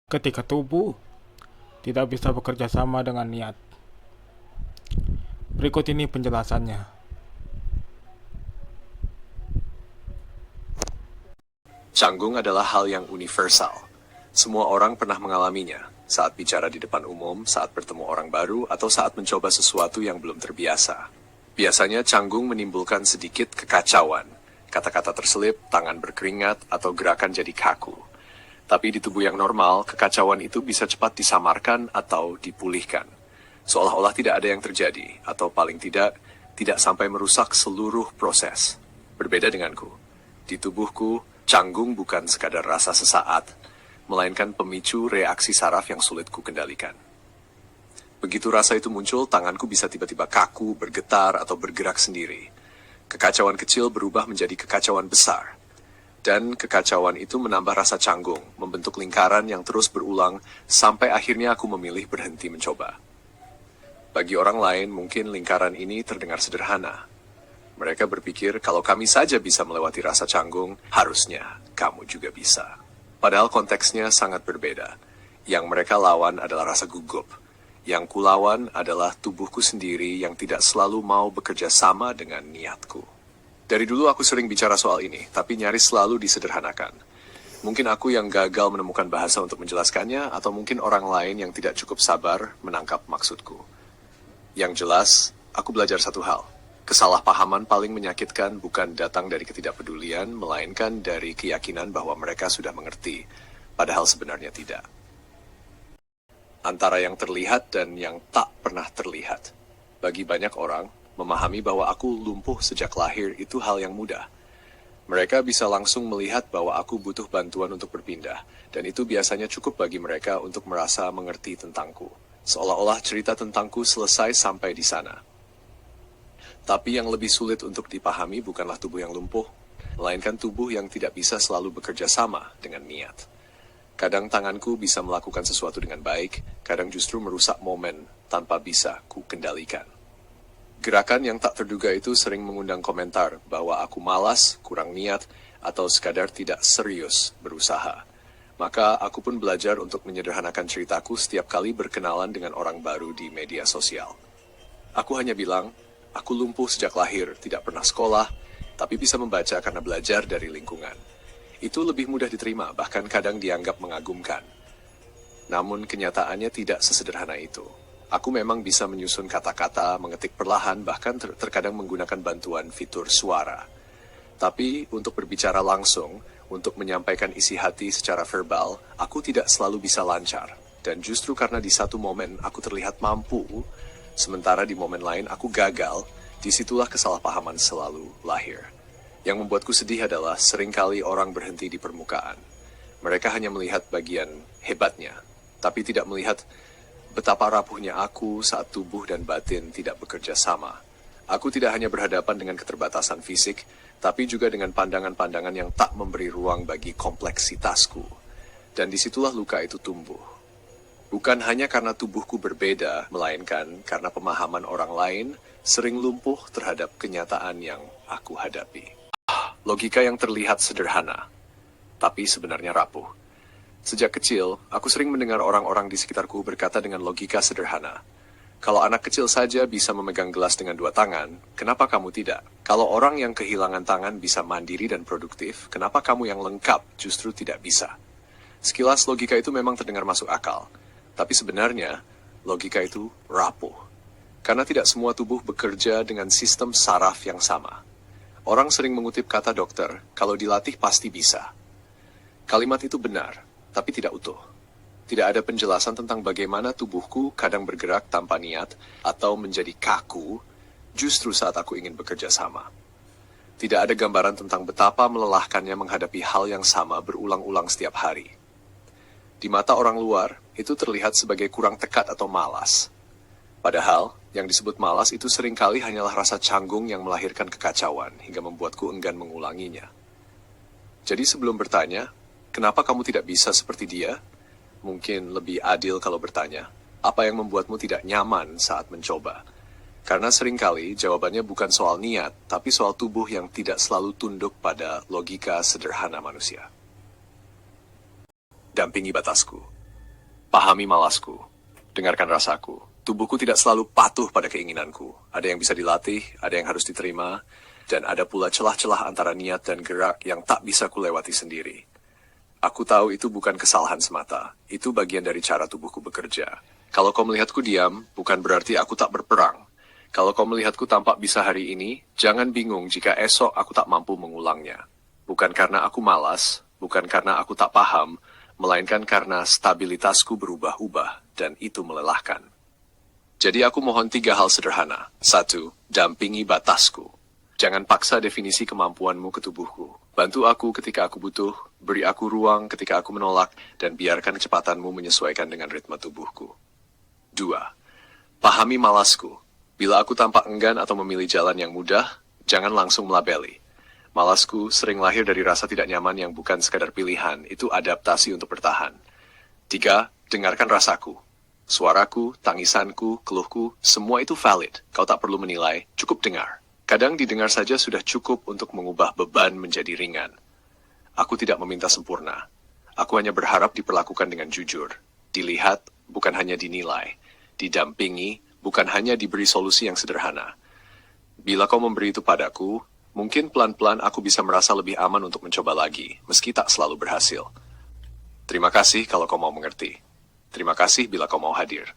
Ketika tubuh tidak bisa bekerja sama dengan niat. Berikut ini penjelasannya. Canggung adalah hal yang universal. Semua orang pernah mengalaminya saat bicara di depan umum, saat bertemu orang baru, atau saat mencoba sesuatu yang belum terbiasa. Biasanya canggung menimbulkan sedikit kekacauan. Kata-kata terselip, tangan berkeringat, atau gerakan jadi kaku. Tapi di tubuh yang normal, kekacauan itu bisa cepat disamarkan atau dipulihkan. Seolah-olah tidak ada yang terjadi, atau paling tidak sampai merusak seluruh proses. Berbeda denganku. Di tubuhku, canggung bukan sekadar rasa sesaat, melainkan pemicu reaksi saraf yang sulit ku kendalikan. Begitu rasa itu muncul, tanganku bisa tiba-tiba kaku, bergetar, atau bergerak sendiri. Kekacauan kecil berubah menjadi kekacauan besar. Dan kekacauan itu menambah rasa canggung, membentuk lingkaran yang terus berulang, sampai akhirnya aku memilih berhenti mencoba. Bagi orang lain, mungkin lingkaran ini terdengar sederhana. Mereka berpikir kalau kami saja bisa melewati rasa canggung, harusnya kamu juga bisa. Padahal konteksnya sangat berbeda. Yang mereka lawan adalah rasa gugup. Yang kulawan adalah tubuhku sendiri yang tidak selalu mau bekerja sama dengan niatku. Dari dulu aku sering bicara soal ini, tapi nyaris selalu disederhanakan. Mungkin aku yang gagal menemukan bahasa untuk menjelaskannya, atau mungkin orang lain yang tidak cukup sabar menangkap maksudku. Yang jelas, aku belajar satu hal. Kesalahpahaman paling menyakitkan bukan datang dari ketidakpedulian, melainkan dari keyakinan bahwa mereka sudah mengerti, padahal sebenarnya tidak. Antara yang terlihat dan yang tak pernah terlihat. Bagi banyak orang, memahami bahwa aku lumpuh sejak lahir itu hal yang mudah. Mereka bisa langsung melihat bahwa aku butuh bantuan untuk berpindah, dan itu biasanya cukup bagi mereka untuk merasa mengerti tentangku. Seolah-olah cerita tentangku selesai sampai di sana. Tapi yang lebih sulit untuk dipahami bukanlah tubuh yang lumpuh, melainkan tubuh yang tidak bisa selalu bekerja sama dengan niat. Kadang tanganku bisa melakukan sesuatu dengan baik, kadang justru merusak momen tanpa bisa ku kendalikan. Gerakan yang tak terduga itu sering mengundang komentar bahwa aku malas, kurang niat, atau sekadar tidak serius berusaha. Maka aku pun belajar untuk menyederhanakan ceritaku setiap kali berkenalan dengan orang baru di media sosial. Aku hanya bilang, aku lumpuh sejak lahir, tidak pernah sekolah, tapi bisa membaca karena belajar dari lingkungan. Itu lebih mudah diterima, bahkan kadang dianggap mengagumkan. Namun kenyataannya tidak sesederhana itu. Aku memang bisa menyusun kata-kata, mengetik perlahan, bahkan terkadang menggunakan bantuan fitur suara. Tapi untuk berbicara langsung, untuk menyampaikan isi hati secara verbal, aku tidak selalu bisa lancar. Dan justru karena di satu momen aku terlihat mampu, sementara di momen lain aku gagal, disitulah kesalahpahaman selalu lahir. Yang membuatku sedih adalah seringkali orang berhenti di permukaan. Mereka hanya melihat bagian hebatnya, tapi tidak melihat betapa rapuhnya aku saat tubuh dan batin tidak bekerja sama. Aku tidak hanya berhadapan dengan keterbatasan fisik, tapi juga dengan pandangan-pandangan yang tak memberi ruang bagi kompleksitasku. Dan disitulah luka itu tumbuh. Bukan hanya karena tubuhku berbeda, melainkan karena pemahaman orang lain sering lumpuh terhadap kenyataan yang aku hadapi. Logika yang terlihat sederhana, tapi sebenarnya rapuh. Sejak kecil, aku sering mendengar orang-orang di sekitarku berkata dengan logika sederhana. Kalau anak kecil saja bisa memegang gelas dengan dua tangan, kenapa kamu tidak? Kalau orang yang kehilangan tangan bisa mandiri dan produktif, kenapa kamu yang lengkap justru tidak bisa? Sekilas logika itu memang terdengar masuk akal. Tapi sebenarnya, logika itu rapuh. Karena tidak semua tubuh bekerja dengan sistem saraf yang sama. Orang sering mengutip kata dokter, kalau dilatih pasti bisa. Kalimat itu benar, tapi tidak utuh. Tidak ada penjelasan tentang bagaimana tubuhku kadang bergerak tanpa niat atau menjadi kaku justru saat aku ingin bekerja sama. Tidak ada gambaran tentang betapa melelahkannya menghadapi hal yang sama berulang-ulang setiap hari. Di mata orang luar, itu terlihat sebagai kurang tekad atau malas. Padahal, yang disebut malas itu seringkali hanyalah rasa canggung yang melahirkan kekacauan hingga membuatku enggan mengulanginya. Jadi sebelum bertanya, kenapa kamu tidak bisa seperti dia? Mungkin lebih adil kalau bertanya, apa yang membuatmu tidak nyaman saat mencoba? Karena seringkali jawabannya bukan soal niat, tapi soal tubuh yang tidak selalu tunduk pada logika sederhana manusia. Dampingi batasku. Pahami malasku. Dengarkan rasaku. Tubuhku tidak selalu patuh pada keinginanku. Ada yang bisa dilatih, ada yang harus diterima, dan ada pula celah-celah antara niat dan gerak yang tak bisa kulewati sendiri. Aku tahu itu bukan kesalahan semata. Itu bagian dari cara tubuhku bekerja. Kalau kau melihatku diam, bukan berarti aku tak berperang. Kalau kau melihatku tampak bisa hari ini, jangan bingung jika esok aku tak mampu mengulangnya. Bukan karena aku malas, bukan karena aku tak paham, melainkan karena stabilitasku berubah-ubah, dan itu melelahkan. Jadi aku mohon 3 hal sederhana. 1. Dampingi batasku. Jangan paksa definisi kemampuanmu ke tubuhku. Bantu aku ketika aku butuh, beri aku ruang ketika aku menolak, dan biarkan kecepatanmu menyesuaikan dengan ritme tubuhku. 2. Pahami malasku. Bila aku tampak enggan atau memilih jalan yang mudah, jangan langsung melabeli. Malasku sering lahir dari rasa tidak nyaman yang bukan sekadar pilihan, itu adaptasi untuk bertahan. 3. Dengarkan rasaku. Suaraku, tangisanku, keluhku, semua itu valid. Kau tak perlu menilai, cukup dengar. Kadang didengar saja sudah cukup untuk mengubah beban menjadi ringan. Aku tidak meminta sempurna. Aku hanya berharap diperlakukan dengan jujur. Dilihat, bukan hanya dinilai. Didampingi, bukan hanya diberi solusi yang sederhana. Bila kau memberi itu padaku, mungkin pelan-pelan aku bisa merasa lebih aman untuk mencoba lagi, meski tak selalu berhasil. Terima kasih kalau kau mau mengerti. Terima kasih bila kau mau hadir.